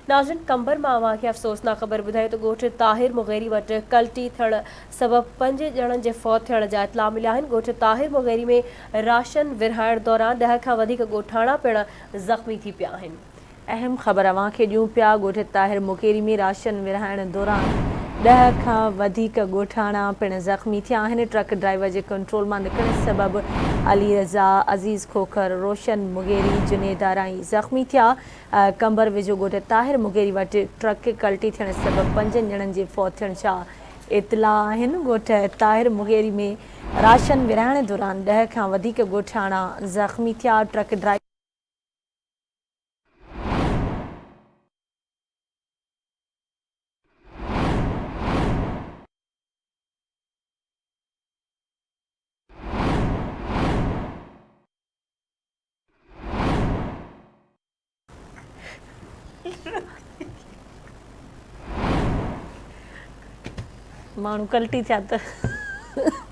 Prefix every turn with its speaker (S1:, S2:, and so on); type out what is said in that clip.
S1: नाज़रीन कंबर मां अवां खे अफ़सोसनाक ख़बर ॿुधायो त ॻोठ ताहिर मुग़ैरी वटि कल्टी थियण सबबि 5 ॼणनि जे फौत थियण जा इतला मिलिया आहिनि। ॻोठ ताहिर मुग़ैरी में राशन विरहाइण दौरान 10 खां वधीक ॻोठाणा पिण ज़ख़्मी थी पिया आहिनि।
S2: अहम ख़बर अवां खे ॾियूं पिया। ॻोठ ताहिर मुग़ैरी में राशन विरहाइण दौरान 10 खां वधीक ॻोठाणा पिण ज़ख़्मी थिया आहिनि। ट्रक ड्राइवर जे कंट्रोल मां निकिरण सबबि अली रज़ा, अज़ीज़ खोखर, रोशन मुग़ैरी, जुनेद आराई ज़ख़्मी थिया। कंबर वेझो ॻोठ ताहिर मुग़ैरी वटि ट्रक कल्टी थियण सबबि 5 ॼणनि जे फौत थियण जा इतला आहिनि। ॻोठ ताहिर मुग़ैरी में राशन विरहाइण दौरान 10 खां वधीक ॻोठाणा ज़ख़्मी थिया। ट्रक ड्राइवर माण्हू कल्टी थिया त